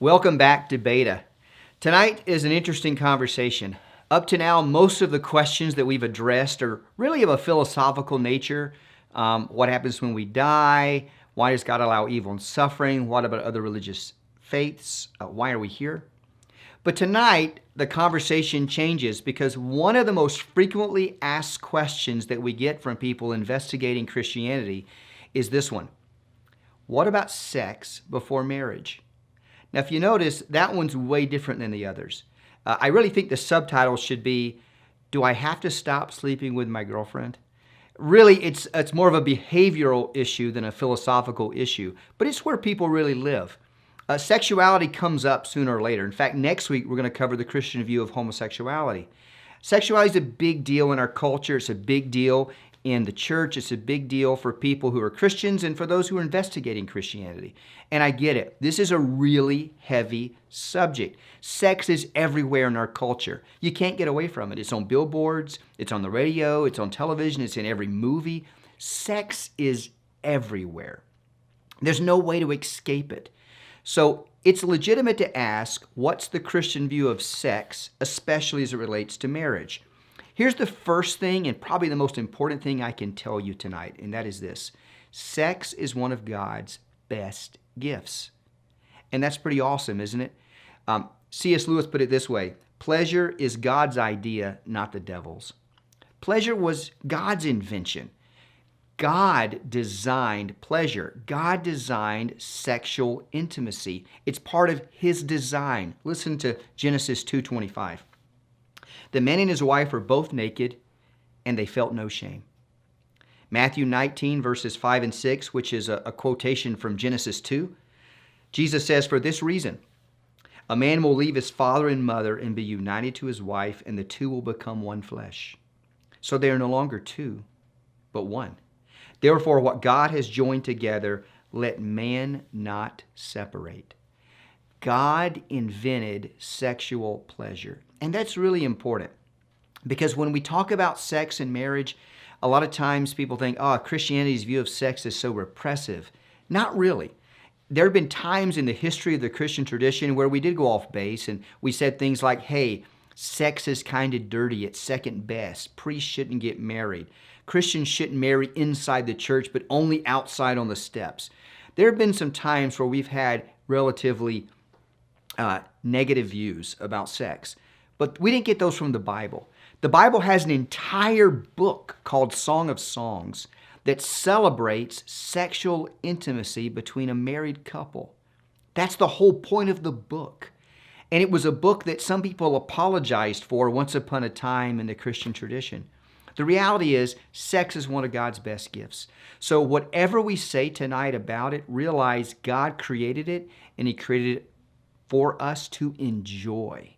Welcome back to Beta. Tonight is an interesting conversation. Up to now, most of the questions that we've addressed are really of a philosophical nature. What happens when we die? Why does God allow evil and suffering? What about other religious faiths? Why are we here? But tonight, the conversation changes because one of the most frequently asked questions that we get from people investigating Christianity is this one. What about sex before marriage? Now, if you notice, that one's way different than the others. I really think the subtitle should be, do I have to stop sleeping with my girlfriend? Really, it's more of a behavioral issue than a philosophical issue, but it's where people really live. Sexuality comes up sooner or later. In fact, next week, we're going to cover the Christian view of homosexuality. Sexuality is a big deal in our culture. It's a big deal in the church. It's a big deal for people who are Christians and for those who are investigating Christianity. And I get it. This is a really heavy subject. Sex is everywhere in our culture. You can't get away from it. It's on billboards, it's on the radio, it's on television, it's in every movie. Sex is everywhere. There's no way to escape it. So it's legitimate to ask, what's the Christian view of sex, especially as it relates to marriage? Here's the first thing and probably the most important thing I can tell you tonight, and that is this. Sex is one of God's best gifts. And that's pretty awesome, isn't it? C.S. Lewis put it this way, pleasure is God's idea, not the devil's. Pleasure was God's invention. God designed pleasure. God designed sexual intimacy. It's part of His design. Listen to Genesis 2:25. The man and his wife were both naked, and they felt no shame. Matthew 19, verses 5 and 6, which is a quotation from Genesis 2, Jesus says, for this reason, a man will leave his father and mother and be united to his wife, and the two will become one flesh. So they are no longer two, but one. Therefore, what God has joined together, let man not separate. God invented sexual pleasure. And that's really important because when we talk about sex and marriage, a lot of times people think, Christianity's view of sex is so repressive. Not really. There have been times in the history of the Christian tradition where we did go off base and we said things like, hey, sex is kind of dirty. It's second best. Priests shouldn't get married. Christians shouldn't marry inside the church, but only outside on the steps. There have been some times where we've had relatively negative views about sex. But we didn't get those from the Bible. The Bible has an entire book called Song of Songs that celebrates sexual intimacy between a married couple. That's the whole point of the book. And it was a book that some people apologized for once upon a time in the Christian tradition. The reality is, sex is one of God's best gifts. So whatever we say tonight about it, realize God created it, and He created it for us to enjoy.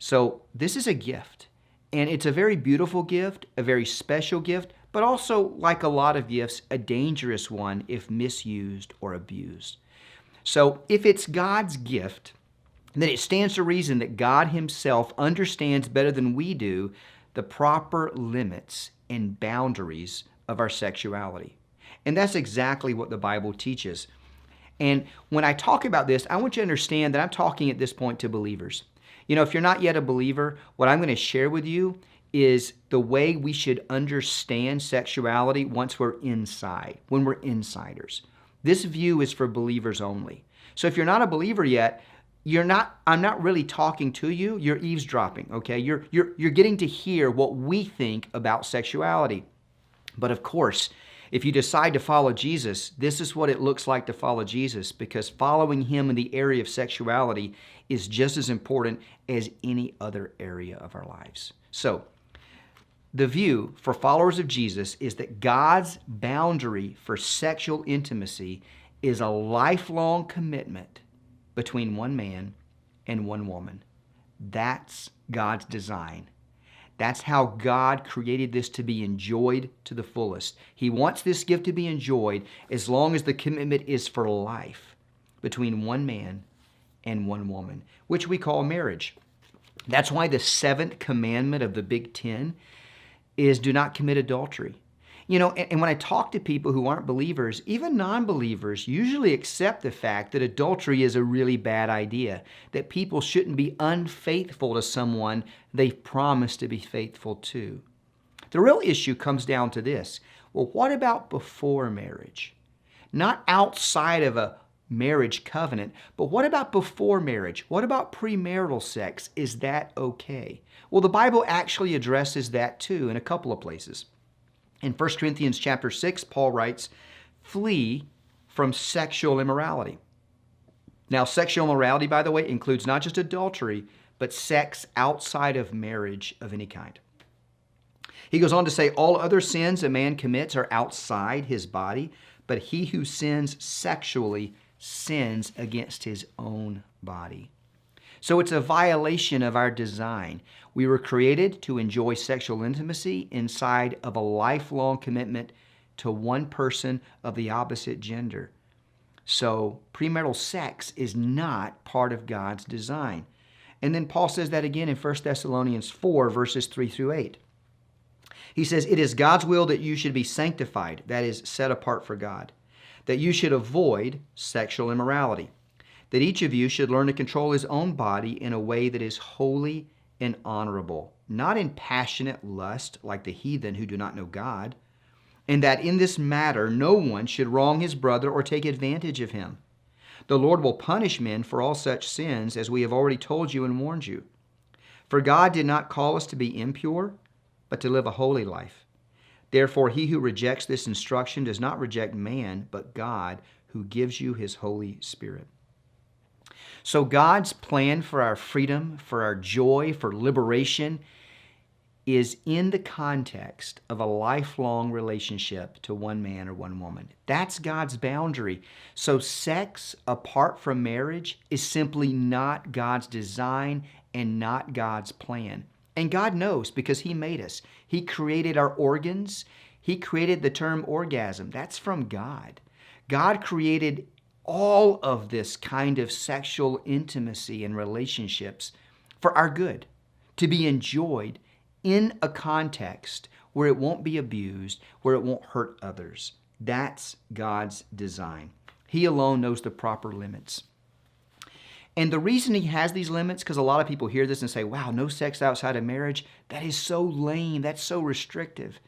So this is a gift, and it's a very beautiful gift, a very special gift, but also, like a lot of gifts, a dangerous one if misused or abused. So if it's God's gift, then it stands to reason that God Himself understands better than we do the proper limits and boundaries of our sexuality. And that's exactly what the Bible teaches. And when I talk about this, I want you to understand that I'm talking at this point to believers. You know, if you're not yet a believer, what I'm going to share with you is the way we should understand sexuality once we're inside, when we're insiders. This view is for believers only. So if you're not a believer yet, I'm not really talking to you, you're eavesdropping, okay? You're getting to hear what we think about sexuality. But of course, if you decide to follow Jesus, this is what it looks like to follow Jesus, because following Him in the area of sexuality is just as important as any other area of our lives. So, the view for followers of Jesus is that God's boundary for sexual intimacy is a lifelong commitment between one man and one woman. That's God's design. That's how God created this to be enjoyed to the fullest. He wants this gift to be enjoyed as long as the commitment is for life between one man and one woman, which we call marriage. That's why the seventh commandment of the Big Ten is do not commit adultery. And when I talk to people who aren't believers, even non-believers usually accept the fact that adultery is a really bad idea, that people shouldn't be unfaithful to someone they've promised to be faithful to. The real issue comes down to this. Well, what about before marriage? Not outside of a marriage covenant, but what about before marriage? What about premarital sex? Is that okay? Well, the Bible actually addresses that too in a couple of places. In 1 Corinthians chapter 6, Paul writes, "Flee from sexual immorality." Now, sexual immorality, by the way, includes not just adultery, but sex outside of marriage of any kind. He goes on to say, "All other sins a man commits are outside his body, but he who sins sexually sins against his own body." So it's a violation of our design. We were created to enjoy sexual intimacy inside of a lifelong commitment to one person of the opposite gender. So premarital sex is not part of God's design. And then Paul says that again in 1 Thessalonians 4, verses 3 through 8. He says, "It is God's will that you should be sanctified," that is, set apart for God, "that you should avoid sexual immorality, that each of you should learn to control his own body in a way that is holy and honorable, not in passionate lust like the heathen who do not know God, and that in this matter no one should wrong his brother or take advantage of him. The Lord will punish men for all such sins, as we have already told you and warned you. For God did not call us to be impure, but to live a holy life. Therefore, he who rejects this instruction does not reject man, but God, who gives you his Holy Spirit." So God's plan for our freedom, for our joy, for liberation is in the context of a lifelong relationship to one man or one woman. That's God's boundary. So sex apart from marriage is simply not God's design and not God's plan. And God knows, because he made us. He created our organs. He created the term orgasm. That's from God. God created all of this kind of sexual intimacy and relationships for our good, to be enjoyed in a context where it won't be abused, where it won't hurt others. That's God's design. He alone knows the proper limits. And the reason he has these limits, because a lot of people hear this and say, wow, no sex outside of marriage, that is so lame, that's so restrictive.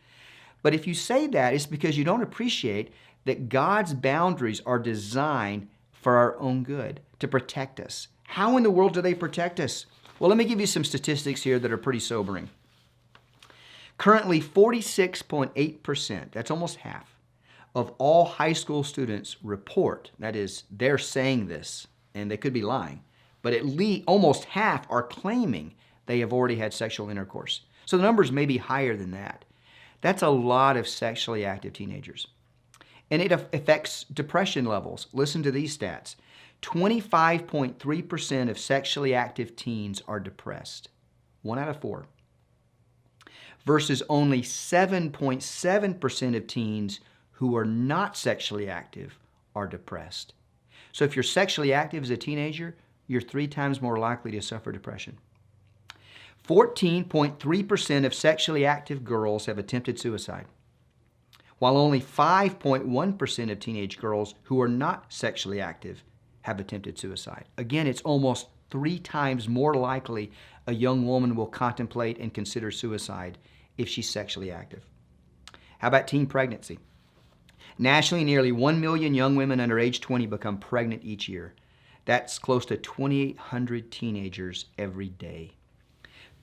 But if you say that, it's because you don't appreciate that God's boundaries are designed for our own good, to protect us. How in the world do they protect us? Well, let me give you some statistics here that are pretty sobering. Currently, 46.8%, that's almost half, of all high school students report, that is, they're saying this, and they could be lying, but at least almost half are claiming they have already had sexual intercourse. So the numbers may be higher than that. That's a lot of sexually active teenagers. And it affects depression levels. Listen to these stats. 25.3% of sexually active teens are depressed. 1 out of 4. Versus only 7.7% of teens who are not sexually active are depressed. So if you're sexually active as a teenager, you're 3 times more likely to suffer depression. 14.3% of sexually active girls have attempted suicide, while only 5.1% of teenage girls who are not sexually active have attempted suicide. Again, it's almost 3 times more likely a young woman will contemplate and consider suicide if she's sexually active. How about teen pregnancy? Nationally, nearly 1 million young women under age 20 become pregnant each year. That's close to 2,800 teenagers every day.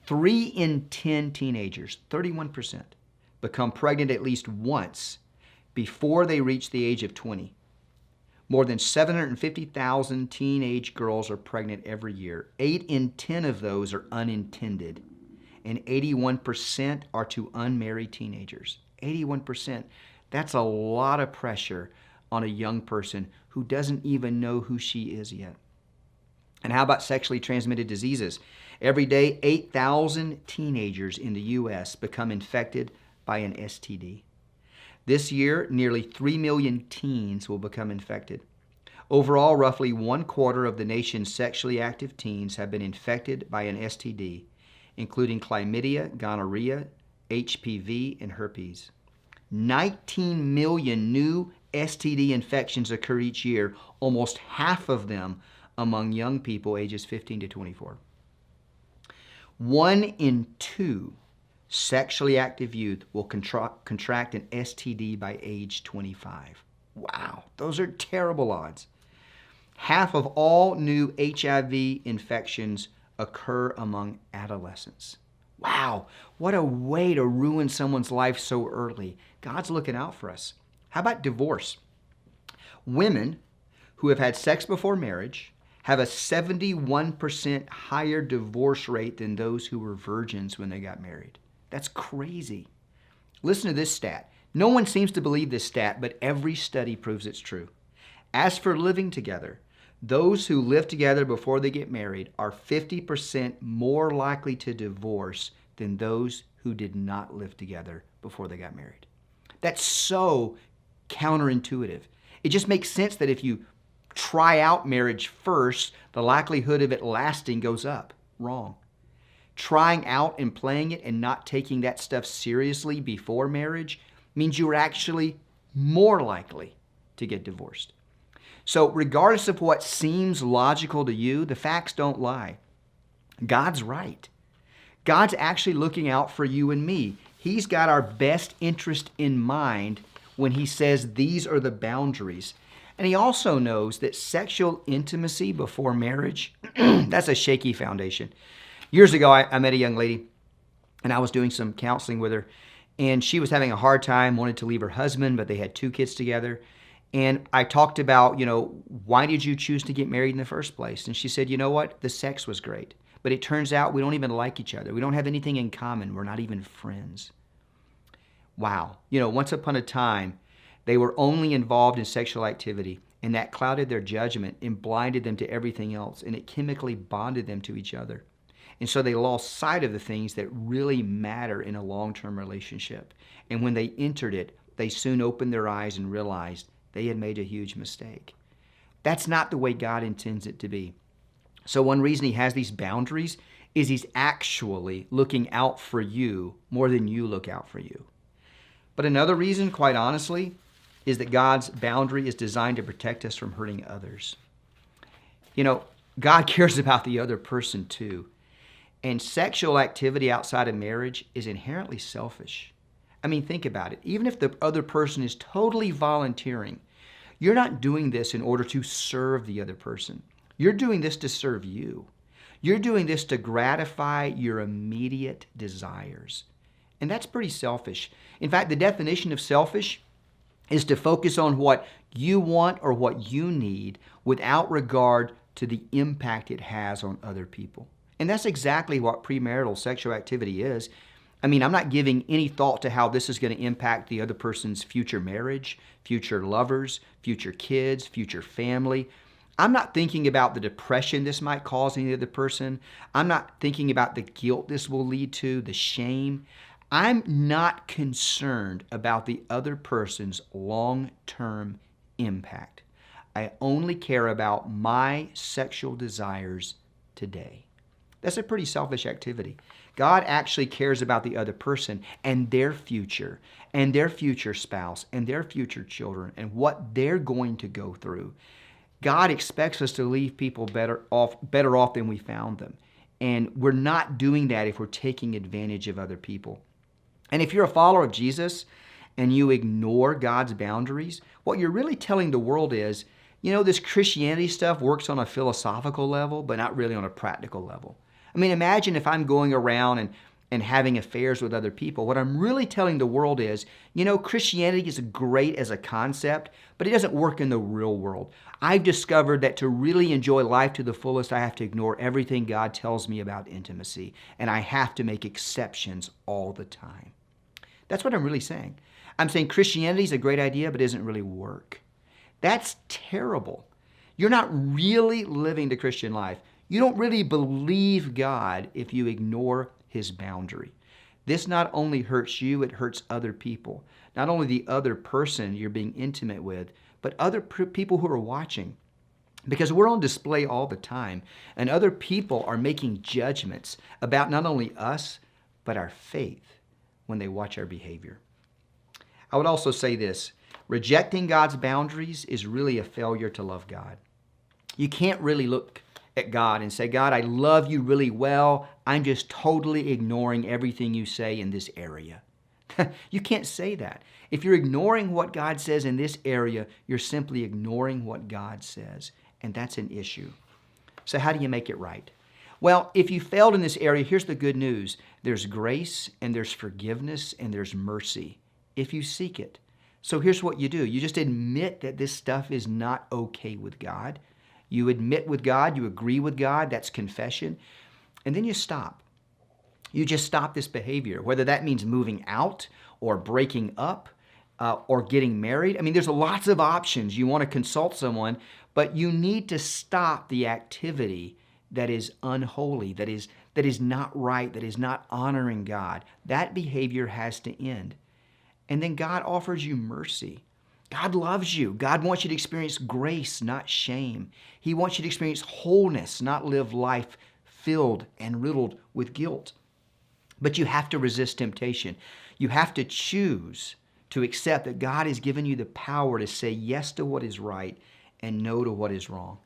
3 in 10 teenagers, 31%, become pregnant at least once before they reach the age of 20. More than 750,000 teenage girls are pregnant every year. 8 in 10 of those are unintended, and 81% are to unmarried teenagers. 81%. That's a lot of pressure on a young person who doesn't even know who she is yet. And how about sexually transmitted diseases? Every day, 8,000 teenagers in the U.S. become infected by an STD. This year, nearly 3 million teens will become infected. Overall, roughly 1/4 of the nation's sexually active teens have been infected by an STD, including chlamydia, gonorrhea, HPV, and herpes. 19 million new STD infections occur each year, almost half of them among young people ages 15 to 24. 1 in 2 sexually active youth will contract an STD by age 25. Wow, those are terrible odds. Half of all new HIV infections occur among adolescents. Wow, what a way to ruin someone's life so early. God's looking out for us. How about divorce? Women who have had sex before marriage have a 71% higher divorce rate than those who were virgins when they got married. That's crazy. Listen to this stat. No one seems to believe this stat, but every study proves it's true. As for living together, those who live together before they get married are 50% more likely to divorce than those who did not live together before they got married. That's so counterintuitive. It just makes sense that if you try out marriage first, the likelihood of it lasting goes up. Wrong. Trying out and playing it and not taking that stuff seriously before marriage means you are actually more likely to get divorced. So regardless of what seems logical to you, the facts don't lie. God's right. God's actually looking out for you and me. He's got our best interest in mind when he says these are the boundaries. And he also knows that sexual intimacy before marriage, that's a shaky foundation. Years ago, I met a young lady, and I was doing some counseling with her, and she was having a hard time, wanted to leave her husband, but they had 2 kids together. And I talked about, why did you choose to get married in the first place? And she said, you know what? The sex was great. But it turns out we don't even like each other. We don't have anything in common. We're not even friends. Wow. Once upon a time, they were only involved in sexual activity, and that clouded their judgment and blinded them to everything else, and it chemically bonded them to each other. And so they lost sight of the things that really matter in a long-term relationship. And when they entered it, they soon opened their eyes and realized they had made a huge mistake. That's not the way God intends it to be. So one reason he has these boundaries is he's actually looking out for you more than you look out for you. But another reason, quite honestly, is that God's boundary is designed to protect us from hurting others. God cares about the other person too. And sexual activity outside of marriage is inherently selfish. I mean, think about it. Even if the other person is totally volunteering, you're not doing this in order to serve the other person. You're doing this to serve you. You're doing this to gratify your immediate desires. And that's pretty selfish. In fact, the definition of selfish is to focus on what you want or what you need without regard to the impact it has on other people. And that's exactly what premarital sexual activity is. I mean, I'm not giving any thought to how this is going to impact the other person's future marriage, future lovers, future kids, future family. I'm not thinking about the depression this might cause in the other person. I'm not thinking about the guilt this will lead to, the shame. I'm not concerned about the other person's long-term impact. I only care about my sexual desires today. That's a pretty selfish activity. God actually cares about the other person and their future spouse and their future children and what they're going to go through. God expects us to leave people better off than we found them. And we're not doing that if we're taking advantage of other people. And if you're a follower of Jesus and you ignore God's boundaries, what you're really telling the world is, this Christianity stuff works on a philosophical level, but not really on a practical level. I mean, imagine if I'm going around and having affairs with other people. What I'm really telling the world is, Christianity is great as a concept, but it doesn't work in the real world. I've discovered that to really enjoy life to the fullest, I have to ignore everything God tells me about intimacy, and I have to make exceptions all the time. That's what I'm really saying. I'm saying Christianity is a great idea, but it doesn't really work. That's terrible. You're not really living the Christian life. You don't really believe God if you ignore his boundary. This not only hurts you, it hurts other people. Not only the other person you're being intimate with, but other people who are watching. Because we're on display all the time, and other people are making judgments about not only us, but our faith when they watch our behavior. I would also say this: rejecting God's boundaries is really a failure to love God. You can't really look at God and say, God, I love you really well. I'm just totally ignoring everything you say in this area. You can't say that. If you're ignoring what God says in this area, you're simply ignoring what God says. And that's an issue. So how do you make it right? Well, if you failed in this area, here's the good news. There's grace and there's forgiveness and there's mercy if you seek it. So here's what you do. You just admit that this stuff is not okay with God. You admit with God, you agree with God, that's confession. And then you stop. You just stop this behavior, whether that means moving out or breaking up or getting married. I mean, there's lots of options. You want to consult someone, but you need to stop the activity that is unholy, that is not right, that is not honoring God. That behavior has to end. And then God offers you mercy. God loves you. God wants you to experience grace, not shame. He wants you to experience wholeness, not live life filled and riddled with guilt. But you have to resist temptation. You have to choose to accept that God has given you the power to say yes to what is right and no to what is wrong.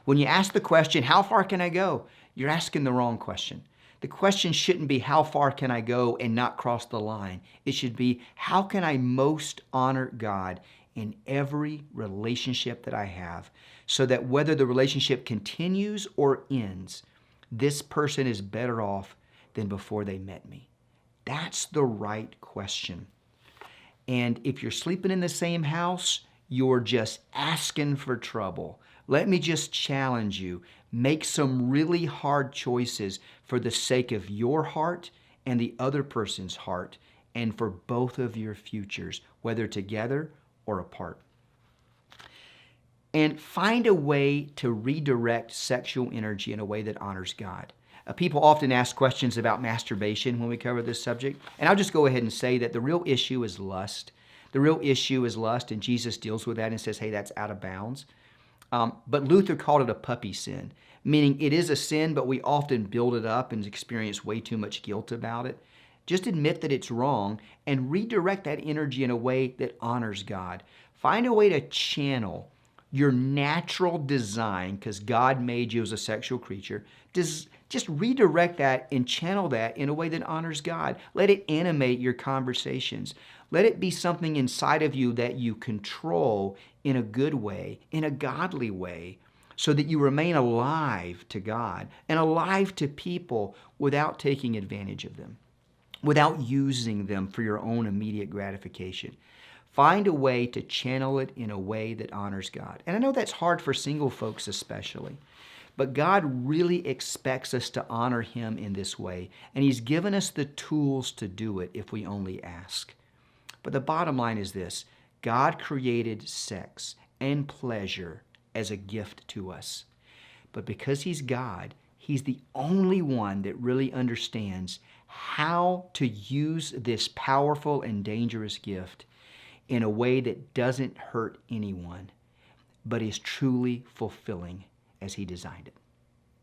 When you ask the question, how far can I go? You're asking the wrong question. The question shouldn't be, how far can I go and not cross the line? It should be, how can I most honor God in every relationship that I have, so that whether the relationship continues or ends, this person is better off than before they met me? That's the right question. And if you're sleeping in the same house, you're just asking for trouble. Let me just challenge you. Make some really hard choices for the sake of your heart and the other person's heart, and for both of your futures, whether together or apart. And find a way to redirect sexual energy in a way that honors God. People often ask questions about masturbation when we cover this subject. And I'll just go ahead and say that the real issue is lust. The real issue is lust, and Jesus deals with that and says, hey, that's out of bounds. But Luther called it a puppy sin, meaning it is a sin, but we often build it up and experience way too much guilt about it. Just admit that it's wrong and redirect that energy in a way that honors God. Find a way to channel your natural design, because God made you as a sexual creature. Just redirect that and channel that in a way that honors God. Let it animate your conversations. Let it be something inside of you that you control in a good way, in a godly way, so that you remain alive to God and alive to people without taking advantage of them, without using them for your own immediate gratification. Find a way to channel it in a way that honors God. And I know that's hard for single folks especially, but God really expects us to honor Him in this way, and He's given us the tools to do it if we only ask. But the bottom line is this: God created sex and pleasure as a gift to us. But because He's God, He's the only one that really understands how to use this powerful and dangerous gift in a way that doesn't hurt anyone, but is truly fulfilling as He designed it.